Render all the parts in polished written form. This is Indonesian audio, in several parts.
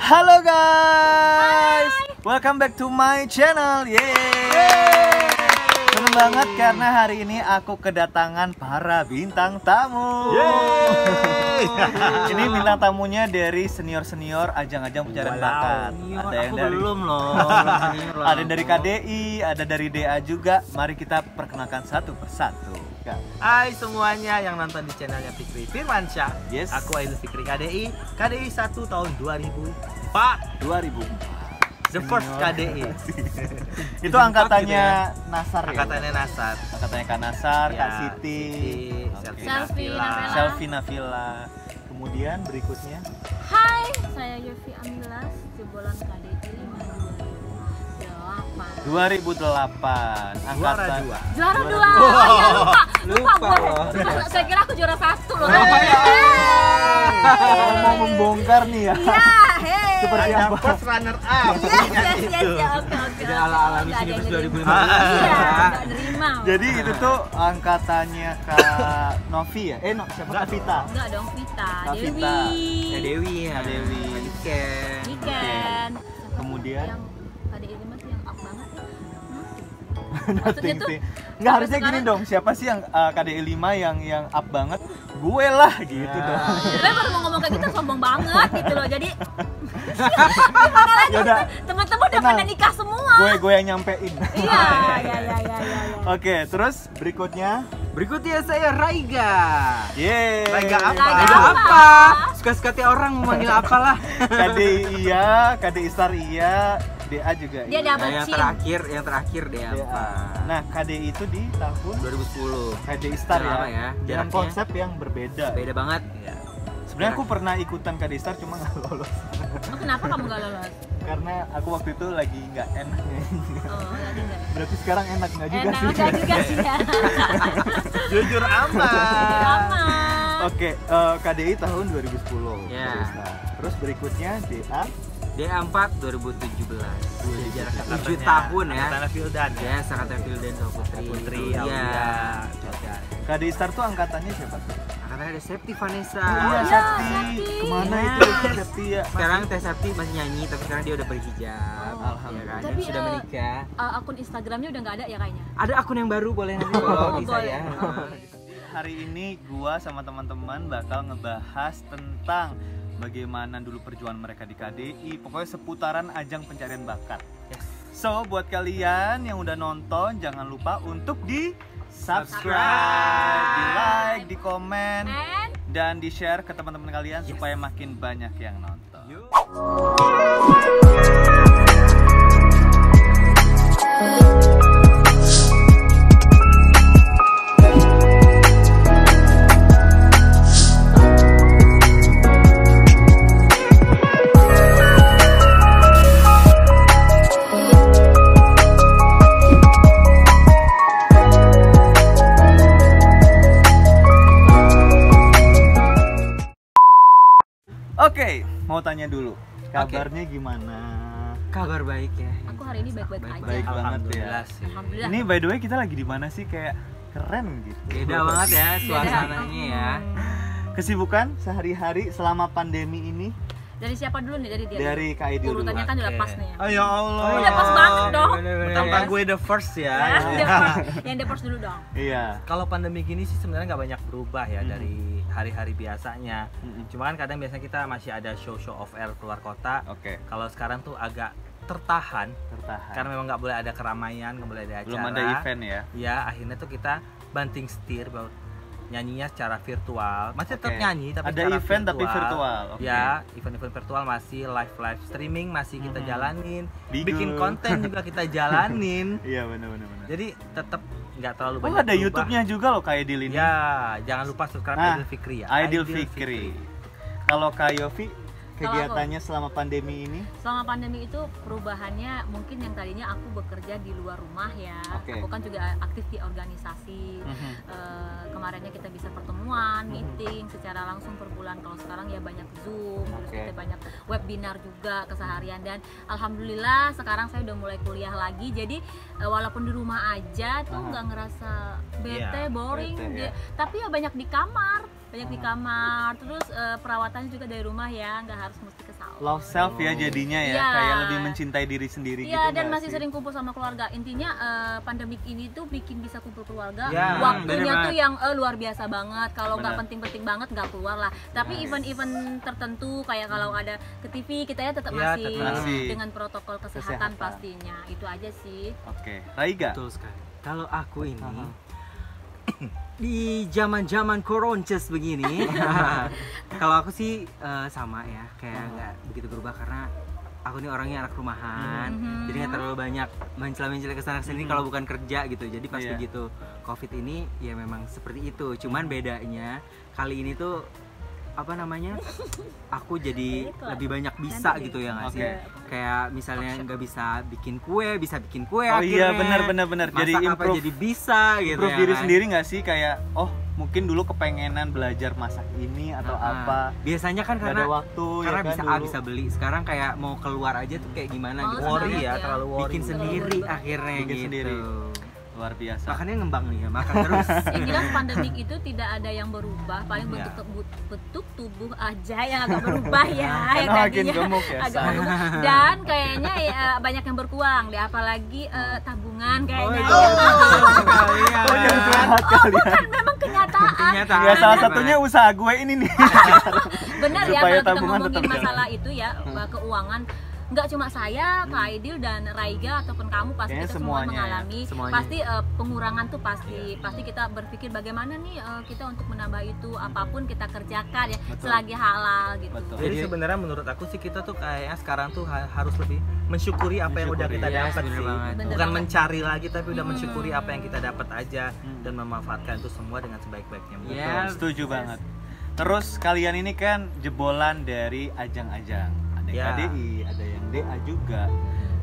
Halo guys, welcome back to my channel. Yeay. Seneng banget karena hari ini aku kedatangan para bintang tamu. Ini bintang tamunya dari senior-senior ajang-ajang pencarian bakat. Ada yang dari belum loh. ada dari KDI, ada dari DA juga. Mari kita perkenalkan satu persatu. Hai semuanya yang nonton di channelnya Fikri Firmansyah. Yes. Aku Aidil Fikri KDI 1 tahun 2004. 2000. The first KDI. Itu angkatannya Nasar ya? Angkatannya Nasar. Angkatannya Kak Nasar, Ya, Kak Siti, Selfie Selfie Nabila. Nabila. Selfie Nabila. Kemudian berikutnya Hai, saya Yofi Amilas, jebolan KDI 2008. 2008. Juara 2. Juara 2. Wah. Oh iya, lupa Lupa gue. loh. Saya kira aku juara 1 loh. kalau mau membongkar nih ya. Iya, hei. Seperti Ada apa? first runner up. Yes, oke. Jadi ala-ala Miss Nggak ada Universe yang 2015. nerima. Iya, nggak nerima. Jadi itu tuh angkatannya Kak Novi ya? Siapa? Kak Vita. Enggak dong, Vita, Kak Dewi. Vita. Ya Dewi ya. Kak Dewi. Niken. Niken. Kemudian? Yang KDI 5 tuh yang up banget ya. Nothing tuh, sih. Nggak, harusnya gini sekarang- dong. Siapa sih yang KDI 5 yang up banget? Gue lah gitu Ya. dong. Sebenarnya baru mau ngomong kayak gitu sombong banget gitu loh. Jadi Yaudah, teman-teman udah tenang. pada nikah semua. gue yang nyampein. Iya. Oke, terus berikutnya. Berikutnya saya Raiga. Yeay. Raiga apa? Raiga apa? apa? Suka-suka tiap orang mau manggil apalah. KDI iya, KDI Star iya, DA juga Dia iya. double Yang chin. terakhir deh DA. apa? Nah, KDI itu di tahun 2010. KDI Star Udah lama ya, ya, dengan jaraknya. konsep yang berbeda. Beda banget. Sebenarnya aku pernah ikutan KDI Star cuma nggak lolos Oh, kenapa kamu gak lolos? karena aku waktu itu lagi nggak enak. Oh, tadi enggak. Berarti sekarang enak nggak juga Enak sih? enggak juga sih ya. Jujur amat. Aman. Oke, KDI tahun 2010. Ya. KDI Star. Terus berikutnya DA D4 2017. Jadi jaraknya 7 Angkatannya- tahun ya. Angkatan Vildan ya. Ya, Angkatan Vildan sama Putri. Putri, Iya. Aulia. KDI Star tuh angkatannya siapa? Angkatan ada Septi Vanessa. Iya, iya, Sakti. Sakti. Kemana Yes. itu Sakti ya? Sekarang Teh Septi masih nyanyi, tapi sekarang dia udah berhijab. Oh. Ya kan? Tapi, Dan sudah menikah. Akun Instagramnya udah nggak ada ya kayaknya. Ada akun yang baru, boleh nanti follow di boleh. saya. Hari ini gua sama teman-teman bakal ngebahas tentang bagaimana dulu perjuangan mereka di KDI. Pokoknya seputaran ajang pencarian bakat. Yes. So, buat kalian yang udah nonton, jangan lupa untuk di subscribe, di like, di komen, And dan di share ke teman-teman kalian supaya makin banyak yang nonton. Oke, mau tanya dulu, kabarnya gimana? Kabar baik ya. aku hari ini baik-baik aja. Baik banget ya. Alhamdulillah sih. Alhamdulillah. Ini by the way kita lagi di mana sih? Kayak keren gitu. Beda banget ya suasananya ya. Kesibukan sehari-hari selama pandemi ini Dari siapa dulu nih? Dari dia. dari Kak Aidil dulu. Urutannya kan udah Oke. pas nih ya. Oh ya Allah. Udah pas banget dong. Mentang-mentang gue the first ya. Yang the first dulu dong. Iya. Kalau pandemi gini sih sebenarnya nggak banyak berubah ya Mhm. dari hari-hari biasanya. Mhm. Cuma kan kadang biasanya kita masih ada show off air keluar kota. Oke, Kalau sekarang tuh agak tertahan tertahan. karena memang nggak boleh ada keramaian, nggak boleh ada acara. belum ada event ya. Ya akhirnya tuh kita banting setir bahwa nyanyinya secara virtual. Masih tetap Oke. nyanyi tapi Ada secara event tapi virtual. Oke. Ya, event-event virtual masih live streaming masih kita Mhm. jalanin. Bigo. Bikin konten juga kita jalanin. Iya, benar. Jadi tetap nggak terlalu Oh, banyak ada berubah. YouTube-nya juga loh Kak Aidil ini. Ya, jangan lupa subscribe Nah, Aidil Fikri ya. Aidil Fikri. Kalau Kak Yofi, Kalau kegiatannya selama pandemi ini? Selama pandemi itu perubahannya mungkin yang tadinya aku bekerja di luar rumah ya. Oke. Aku kan juga aktif di organisasi. Kemarinnya kita bisa pertemuan, meeting secara langsung per bulan. Kalau sekarang ya banyak Zoom, terus Oke. kita banyak webinar juga keseharian, dan alhamdulillah sekarang saya udah mulai kuliah lagi. Jadi walaupun di rumah aja tuh nggak ngerasa bete, Iya, boring, bete, ya. tapi ya banyak di kamar. banyak di kamar. Terus perawatannya juga dari rumah ya, nggak harus mesti ke salon. Love self ya jadinya ya, Iya. kayak lebih mencintai diri sendiri gitu. Iya, dan nggak masih sih? sering kumpul sama keluarga. Intinya pandemik ini tuh bikin bisa kumpul keluarga. Ya, Waktunya bener tuh yang luar biasa banget. Kalau nggak Bener. penting-penting banget nggak keluar lah. Tapi Yes. event-event tertentu kayak kalau ada ke TV kita ya tetap Ya, masih tetap masih. dengan protokol Kesehatan. kesehatan pastinya. Itu aja sih. Oke, Raiga. Betul sekali. Kalau aku ini Aha. di zaman-zaman koronces begini, kalau aku sih sama ya, kayak nggak begitu berubah karena aku nih orangnya anak rumahan, jadi nggak terlalu banyak mencela-mencela kesana kesini kalau bukan kerja gitu. Jadi pas Iya. begitu COVID ini ya memang seperti itu. Cuman bedanya kali ini tuh apa namanya? Aku jadi lebih banyak bisa Nanti gitu ya nggak sih? Oke. Kayak misalnya nggak bisa bikin kue, bisa bikin kue Oh iya, akhirnya. benar. Jadi Masak apa improve, jadi bisa gitu improve ya diri kan? sendiri nggak sih, kayak oh mungkin dulu kepengenan belajar masak ini atau apa, Biasanya kan nggak karena ada waktu karena ya kan bisa dulu. bisa beli. Sekarang kayak mau keluar aja tuh kayak gimana Males gitu. banget Worry ya, ya. terlalu worry. Bikin sendiri akhirnya Bikin gitu. sendiri. Luar biasa. Makanya ngembang nih ya, makan terus. Yang jelas pandemik itu tidak ada yang berubah, paling Ya. bentuk tubuh aja yang agak berubah ya. Karena yang makin tadinya gemuk ya, agak say. gemuk. Dan kayaknya ya, banyak yang berkurang deh, apalagi tabungan kayaknya. Kalian. Oh, jangan curhat kalian. Memang kenyataan. Kenyataan. Ya salah satunya usaha gue ini nih. Benar ya, Supaya kalau kita tabungan ngomongin tetap masalah itu ya, keuangan nggak cuma saya, Kak Aidil dan Raiga ataupun kamu pasti Kayaknya kita semua semuanya ya, mengalami. semuanya. Pasti pengurangan tuh pasti kita berpikir bagaimana nih kita untuk menambah itu, apapun kita kerjakan ya Betul. selagi halal gitu. Betul. Jadi sebenarnya menurut aku sih kita tuh kayaknya sekarang tuh harus lebih mensyukuri apa yang udah kita Iya, dapat bener sih. banget. Bener Bukan banget. mencari lagi tapi udah mensyukuri apa yang kita dapat aja Hmm. dan memanfaatkan itu semua dengan sebaik-baiknya. Iya. Betul, setuju banget. Terus kalian ini kan jebolan dari ajang-ajang. Ada yang Ya. KDI, ada yang DA juga.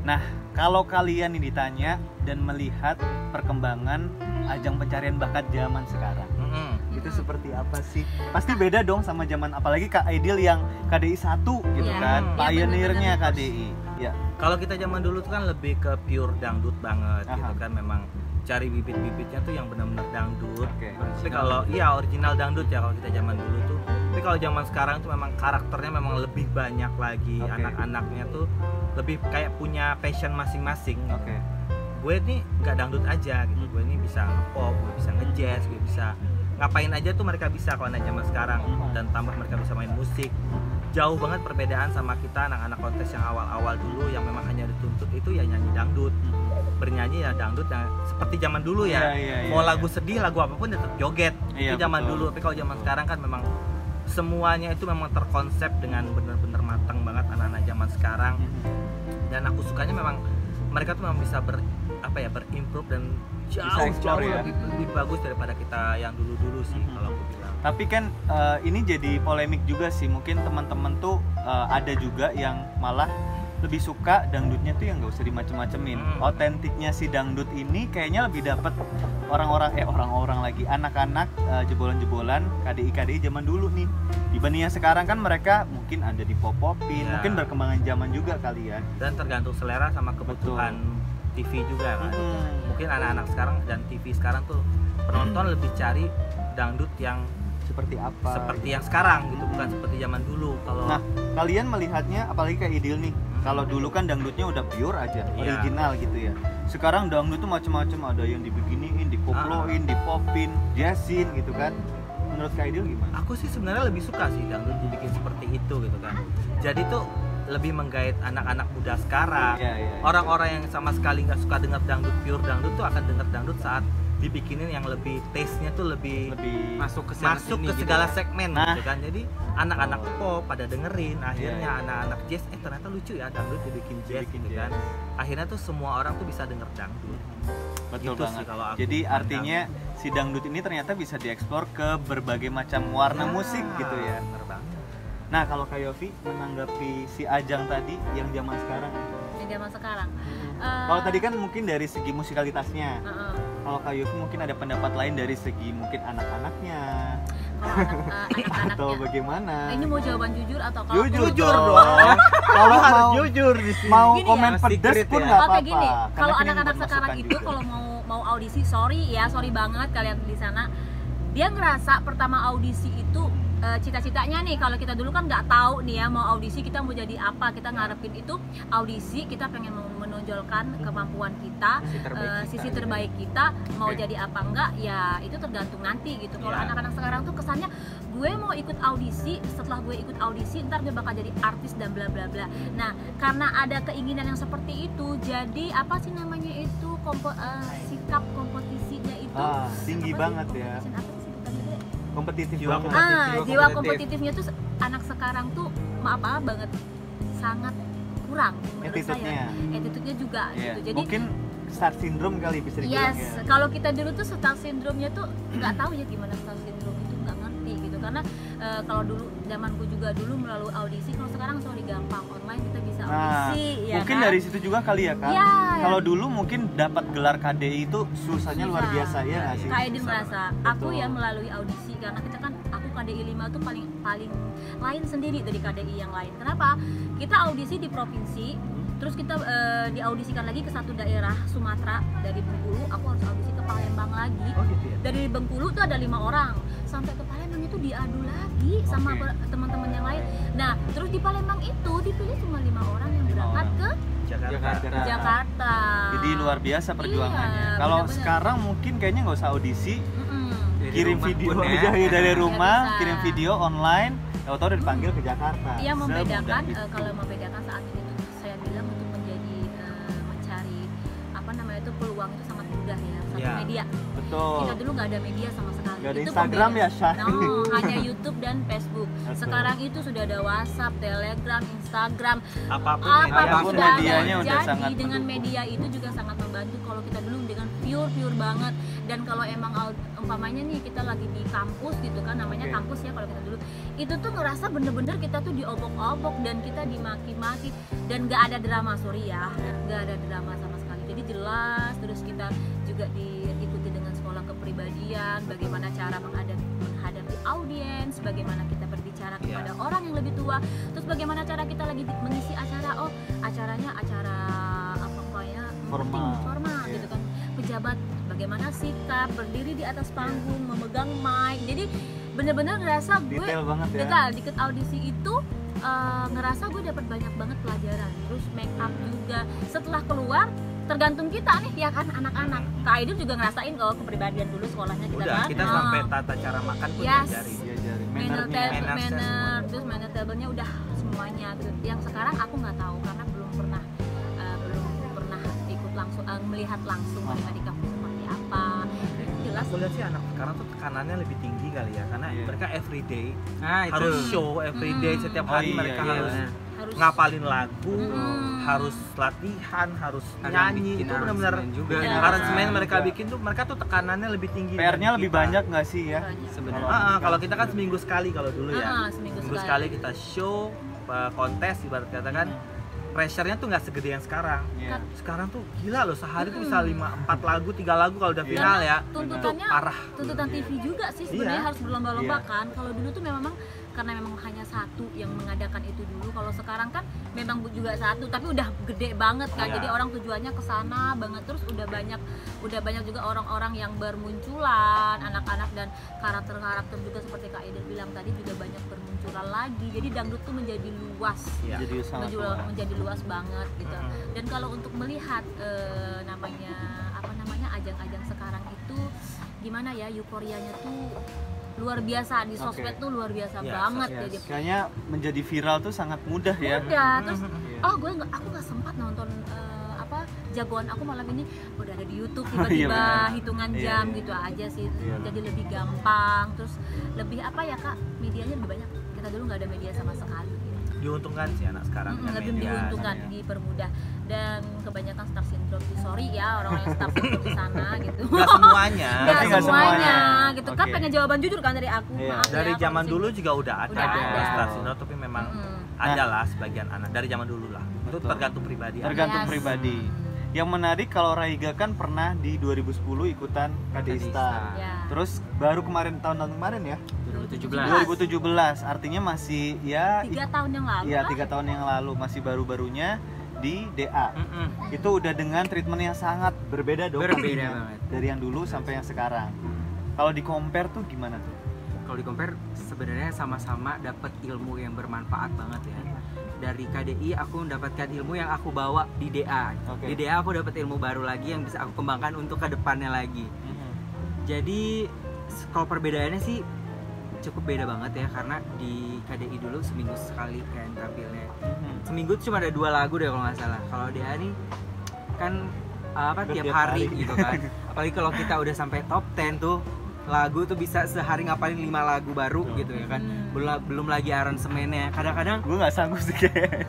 Nah, kalau kalian ini ditanya dan melihat perkembangan ajang pencarian bakat zaman sekarang, Mm-mm. itu seperti apa sih? Pasti beda dong sama zaman, apalagi Kak Aidil yang KDI 1 gitu Iya. kan, Iya, pionirnya benar-benar. KDI. Ya. Kalau kita zaman dulu tuh kan lebih ke pure dangdut banget Aha. gitu kan, memang cari bibit-bibitnya tuh yang benar-benar dangdut. Oke. Tapi kalau iya original dangdut ya kalau kita zaman dulu tuh. Tapi kalau zaman sekarang tuh memang karakternya memang lebih banyak lagi. Oke. Anak-anaknya tuh lebih kayak punya passion masing-masing. Oke. Gue nih nggak dangdut aja gitu. Gue ini bisa nge-pop, gue bisa nge-jazz, gue bisa ngapain aja tuh mereka bisa kalau anak zaman sekarang, dan tambah mereka bisa main musik. Jauh banget perbedaan sama kita anak-anak kontes yang awal-awal dulu yang memang hanya dituntut itu ya nyanyi dangdut. Bernyanyi ya dangdut yang seperti zaman dulu ya. Iya, Mau lagu sedih, lagu apapun tetap joget. Iya, Itu zaman betul. dulu. Tapi kalau zaman sekarang kan memang semuanya itu memang terkonsep dengan benar-benar matang banget anak-anak zaman sekarang. Dan aku sukanya memang mereka tuh memang bisa berimprove dan Bisa jauh explore ya. lebih bagus daripada kita yang dulu-dulu sih kalau aku bilang. Tapi kan ini jadi polemik juga sih, mungkin teman-teman tuh ada juga yang malah lebih suka dangdutnya tuh yang nggak usah dimacem-macemin. Otentiknya si dangdut ini kayaknya lebih dapat orang-orang lagi, anak-anak jebolan-jebolan KDI zaman dulu nih, dibanding yang sekarang kan mereka mungkin ada di pop-popin, Ya. mungkin berkembangan zaman juga kali ya. Dan tergantung selera sama kebutuhan TV juga kan. Mungkin anak-anak sekarang dan TV sekarang tuh penonton lebih cari dangdut yang Seperti apa? seperti yang sekarang gitu, bukan seperti zaman dulu. Kalau Nah, kalian melihatnya apalagi kayak Idil nih. Kalau dulu kan dangdutnya udah pure aja, Iya. original gitu ya. Sekarang dangdut tuh macam-macam, ada yang dibeginiin, dikoploin, dipopin, jazzin gitu kan. Menurut Kak Idil gimana? aku sih sebenarnya lebih suka sih dangdut dibikin seperti itu gitu kan. Jadi tuh lebih menggait anak-anak muda sekarang. Iya, iya. Orang-orang yang sama sekali nggak suka dengar dangdut pure dangdut tuh akan dengar dangdut saat dibikinin yang lebih taste-nya tuh lebih Masuk ke masuk ke sini segala gitu. segmen Nah. gitu kan. Jadi anak-anak pop pada dengerin, akhirnya Iya. anak-anak jazz ternyata lucu ya dangdut dibikin jazz Dibikin gitu jazz. kan. Akhirnya tuh semua orang tuh bisa denger dangdut. Betul Gitu sih banget. kalau aku Jadi pandang. artinya si dangdut ini ternyata bisa dieksplor ke berbagai macam warna Ya, musik gitu ya. bener banget. Nah, kalau Kak Yofi menanggapi si Ajang tadi yang zaman sekarang. Yang zaman sekarang. Kalau tadi kan mungkin dari segi musikalitasnya. Heeh. Kalau Kak Yofi mungkin ada pendapat lain dari segi mungkin anak-anaknya Kalau atau anak-anaknya. bagaimana? Ini mau jawaban jujur atau kalau Jujur dong. Kalau mau jujur di sini. mau Gini ya, komen pedes secret pun ya. nggak Oke apa-apa. gini, Karena kalau kan ini anak-anak buat sekarang masukan itu juga. kalau mau audisi, sorry banget kalian di sana, dia ngerasa pertama audisi itu cita-citanya nih, kalau kita dulu kan nggak tahu nih ya mau audisi kita mau jadi apa, kita ngarepin itu audisi kita pengen menonjolkan kemampuan kita, sisi terbaik kita, mau jadi apa enggak ya itu tergantung nanti gitu. Kalau anak-anak sekarang tuh kesannya gue mau ikut audisi, setelah gue ikut audisi ntar gue bakal jadi artis dan bla bla bla. Nah karena ada keinginan yang seperti itu, jadi apa sih namanya itu sikap kompetisinya itu tinggi banget ya. Kompetitif banget. Jiwa kompetitifnya tuh anak sekarang tuh maaf banget sangat kurang menurut saya. Attitude-nya juga gitu. Jadi mungkin star syndrome kali bisa dibilang. Yes, kalau kita dulu tuh star syndrome-nya tuh nggak tahu ya gimana star syndrome itu, nggak ngerti gitu. Karena kalau dulu zamanku juga dulu melalui audisi, kalau sekarang sorry gampang online kita bisa audisi ya mungkin kan? dari situ juga kali ya Kak. Kalau dulu mungkin dapat gelar KDI itu susahnya luar biasa ya nggak sih? Kak Edin merasa aku ya melalui audisi, karena kita kan aku KDI 5 tuh paling lain sendiri dari KDI yang lain. Kenapa? Kita audisi di provinsi, terus kita diaudisikan lagi ke satu daerah Sumatera. Dari Bengkulu aku harus audisi ke Palembang lagi. Gitu ya? Dari Bengkulu tuh ada 5 orang, sampai ke Palembang itu diadu lagi sama teman-teman yang lain. Nah terus di Palembang itu dipilih cuma 5 orang yang berangkat ke Jakarta. Jadi luar biasa perjuangannya. Iya, Kalau bener-bener. sekarang mungkin kayaknya nggak usah audisi, kirim video aja dari rumah, kirim video online, tahu-tahu udah dipanggil ke Jakarta. Yang membedakan Semudah itu. kalau membedakan saat ini tuh saya bilang untuk menjadi mencari apa namanya itu peluang itu sangat mudah ya, satu media. Betul. Kita dulu nggak ada media sama sekali. Nggak ada Itu Instagram pembeda. ya, Syah? No, hanya YouTube dan Facebook. Betul. Sekarang itu sudah ada WhatsApp, Telegram, Instagram, apapun Apapun sudah ada. medianya udah Jadi sangat dengan mendukung. media itu juga sangat membantu. Kalau kita dulu dengan pure banget, dan kalau emang umpamanya nih kita lagi di kampus gitu kan, namanya kampus ya kalau kita dulu, itu tuh ngerasa bener-bener kita tuh diobok-obok dan kita dimaki-maki, dan nggak ada drama, sorry ya, nggak ada drama sama sekali. Jadi jelas, terus kita juga diikuti dengan sekolah kepribadian, bagaimana cara menghadapi audiens, bagaimana kita berbicara kepada orang yang lebih tua, terus bagaimana cara kita lagi mengisi acara, acaranya acara apa pokoknya formal gitu kan, pejabat bagaimana sikap berdiri di atas panggung, memegang mic. Jadi bener-bener ngerasa gue Detail banget ya. detail dikit audisi itu ngerasa gue dapat banyak banget pelajaran. Terus make up juga setelah keluar tergantung kita nih ya kan, anak-anak. Kak Aidil juga ngerasain kalau kepribadian dulu sekolahnya kita udah kan. kita sampai tata cara makan pun diajarin. Diajarin Manner mannernya. terus manner table-nya udah semuanya gitu. Yang sekarang aku nggak tahu karena belum pernah ikut langsung melihat langsung mereka di kampus seperti apa. Jelas Aku lihat sih anak sekarang tuh tekanannya lebih tinggi kali ya, karena mereka everyday Itu. harus show, everyday setiap hari mereka harus ngapalin lagu, harus latihan, harus nyanyi. Itu benar-benar juga. aransemen mereka bikin tuh, mereka tuh tekanannya lebih tinggi. PR-nya lebih banyak nggak sih ya? Sebenarnya. Kalau kita kan seminggu sekali kalau dulu ya. seminggu Sekali kita show, kontes ibarat kata kan. Pressure-nya tuh nggak segede yang sekarang. Iya. Sekarang tuh gila loh, sehari tuh bisa 5-4 lagu, 3 lagu kalau udah final ya. tuntutannya Itu parah. tuntutan TV juga sih sebenarnya harus berlomba-lomba kan. Kalau dulu tuh memang karena memang hanya satu yang mengadakan itu dulu. Kalau sekarang kan memang juga satu tapi udah gede banget kan. Jadi orang tujuannya ke sana banget, terus udah banyak juga orang-orang yang bermunculan, anak-anak dan karakter-karakter juga seperti Kak Aidil bilang tadi juga banyak bermunculan lagi. Jadi dangdut tuh menjadi luas. Jadi sangat Menjadi luas banget gitu. Dan kalau untuk melihat ajang-ajang sekarang itu gimana ya, euforianya tuh luar biasa di sosmed tuh luar biasa banget. Jadi kayaknya menjadi viral tuh sangat mudah ya. terus aku nggak sempat nonton jagoan aku malam ini udah ada di YouTube tiba-tiba hitungan jam gitu aja sih. Jadi lebih gampang, terus lebih apa ya Kak, medianya lebih banyak. Kita dulu nggak ada media sama sekali gitu. Diuntungkan sih anak sekarang dengan Lebih media. diuntungkan, dipermudah, dan kebanyakan star syndrome sorry ya orang yang star syndrome di sana gitu. Nggak semuanya. Nggak nggak semuanya semuanya. gitu kan, pengen jawaban jujur kan dari aku. Maaf Dari ya, zaman kalau dulu juga udah Udah ada. star syndrome, tapi memang ada lah sebagian anak dari zaman dulu lah. Itu Betul. tergantung pribadi. Tergantung Yes. pribadi. Yang menarik kalau Raiga kan pernah di 2010 ikutan KDI Star. Ya. Terus baru tahun kemarin ya, 2017. Artinya masih ya 3 tahun yang lalu Iya, lah. 3 tahun yang lalu, masih baru-barunya di DA. Itu udah dengan treatment yang sangat berbeda dong. Berbeda pastinya. banget. Dari yang dulu sampai yang sekarang. Kalau di compare tuh gimana tuh? Kalau di compare sebenarnya sama-sama dapat ilmu yang bermanfaat banget ya. Dari KDI aku mendapatkan ilmu yang aku bawa di DA. Oke. Di DA aku dapat ilmu baru lagi yang bisa aku kembangkan untuk kedepannya lagi. Jadi kalau perbedaannya sih cukup beda banget ya, karena di KDI dulu seminggu sekali kan tampilnya. Seminggu tuh cuma ada 2 lagu deh kalau nggak salah. Kalau DA nih kan tiap hari gitu kan. Apalagi kalau kita udah sampai top 10 tuh lagu tuh bisa sehari ngapalin 5 lagu baru gitu ya kan. Belum lagi aransemennya. Kadang-kadang Gue nggak sanggup sih kayaknya.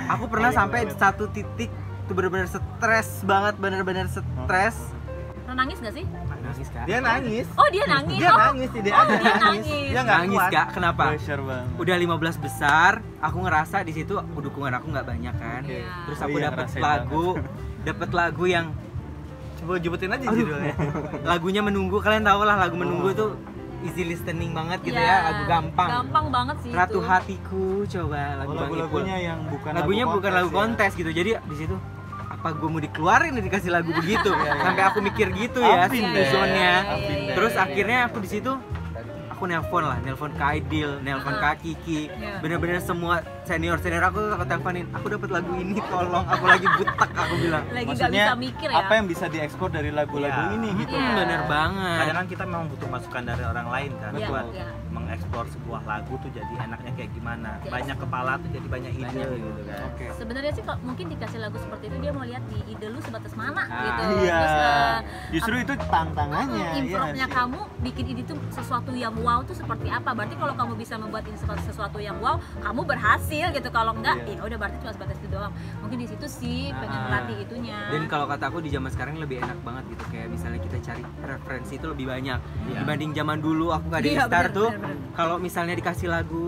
aku pernah sampai satu titik tuh bener-bener stres banget, bener-bener stres. Nangis gak sih? Nangis kak? Dia nangis. Oh dia nangis. Dia Oh, nangis sih, dia oh, ada dia nangis. Dia nggak Nangis kuat. kak? Kenapa? Pressure banget. Udah 15 besar, aku ngerasa di situ dukungan aku nggak banyak kan. Iya. Terus aku Iya, dapet ngerasain lagu yang Coba jemputin aja Aduh. judulnya. lagunya Menunggu. Kalian tau lah lagu Menunggu tuh easy listening banget gitu Iya, ya, lagu gampang. Gampang banget sih Ratu itu. Hatiku, coba lagu Bang Ipul. Lagu-lagunya yang bukan Lagunya bukan lagu ya. kontes gitu. Jadi di situ apa gue mau dikeluarin nih dikasih lagu begitu? Sampai aku mikir gitu ya Apin deh. seasonnya. Iya. Terus akhirnya aku di situ aku nelpon ke Aidil, nelpon ke Kiki, Iya. bener-bener semua senior aku tuh aku teleponin, aku dapat lagu ini, tolong, aku lagi butek, aku bilang. Lagi gak Maksudnya bisa mikir ya. apa yang bisa diekspor dari lagu-lagu Iya. ini gitu. Iya. Bener banget. Kadang kan kita memang butuh masukan dari orang lain kan Iya, buat iya. mengeksplor sebuah lagu tuh jadi enaknya kayak gimana. Yes. Banyak kepala tuh jadi banyak ide Banyak ide. gitu kan. Oke. Sebenarnya sih kalau mungkin dikasih lagu seperti itu dia mau lihat di ide lu sebatas mana Ah, gitu. Iya. Terus Justru itu tantangannya. iya improve-nya sih? kamu bikin ini tuh sesuatu yang wow tuh seperti apa? Berarti kalau kamu bisa membuat ini sesuatu yang wow, kamu berhasil gitu. Kalau enggak, Iya. ya udah berarti cuma sebatas itu doang. Mungkin di situ sih pengen melatih itunya. Dan kalau kata aku di zaman sekarang lebih enak banget gitu, kayak misalnya kita cari referensi itu lebih banyak Iya. dibanding zaman dulu aku gak ada Iya, Star bener, tuh. bener, bener. Kalau misalnya dikasih lagu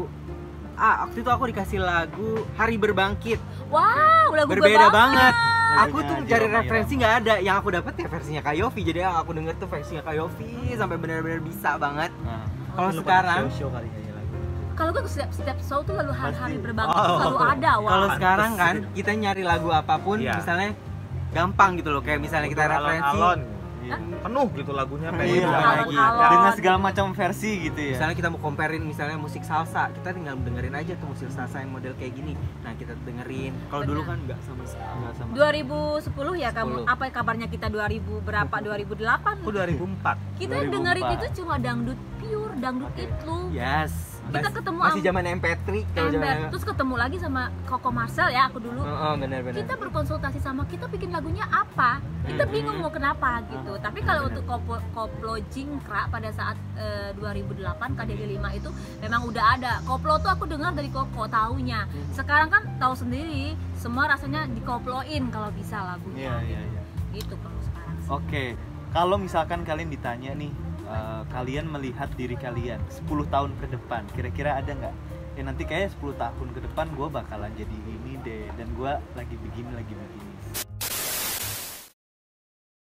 waktu itu aku dikasih lagu Hari Berbangkit, Wow, lagu berbeda banget. Lagunya Aku tuh Aji cari Romero. referensi nggak ada, yang aku dapet ya versinya Kak Yofi. Jadi yang aku denger tuh versinya Kak Yofi sampai benar-benar bisa banget. Nah, Kalau Lu sekarang, pada show kali ya lagu. Kalau gue setiap show tuh lalu hari-hari Pasti. berbangkit tuh Oh. selalu ada. Wah. kalau Pantes sekarang kan sih. kita nyari lagu apapun, Iya. misalnya gampang gitu loh. Kayak misalnya kita Udah referensi, alon-alon. iya. Penuh gitu lagunya Iya. pengen Alon-alon. lagi. Alon-alon. Dengan segala macam versi gitu ya. misalnya kita mau comparein misalnya musik salsa, kita tinggal dengerin aja tuh musik salsa yang model kayak gini. Nah kita dengerin. Kalau dulu kan nggak sama sekali. Nggak sama. 2010 ya kamu. 10. Apa kabarnya kita 2000 berapa? 2008. Aku 2004. Kita 2004. dengerin itu cuma dangdut pure, dangdut Oke. itu. Yes. Kita ketemu masih am- zaman MP3 kalau Ember. zaman. Terus ketemu lagi sama Koko Marcel ya aku dulu. Benar-benar. Kita berkonsultasi sama kita bikin lagunya apa. Kita bingung mau kenapa gitu. Tapi kalau untuk koplo jingkrak pada saat 2008 KDG 5 itu memang udah ada. Koplo tuh aku dengar dari Koko taunya. Sekarang kan tahu sendiri semua rasanya dikoploin kalau bisa lagunya. Iya, iya, iya. Gitu kalau sekarang sih. Oke, kalau misalkan kalian ditanya nih, kalian melihat diri kalian 10 tahun ke depan, kira-kira ada nggak? Ya nanti kayak 10 tahun ke depan gue bakalan jadi ini deh, dan gue lagi begini.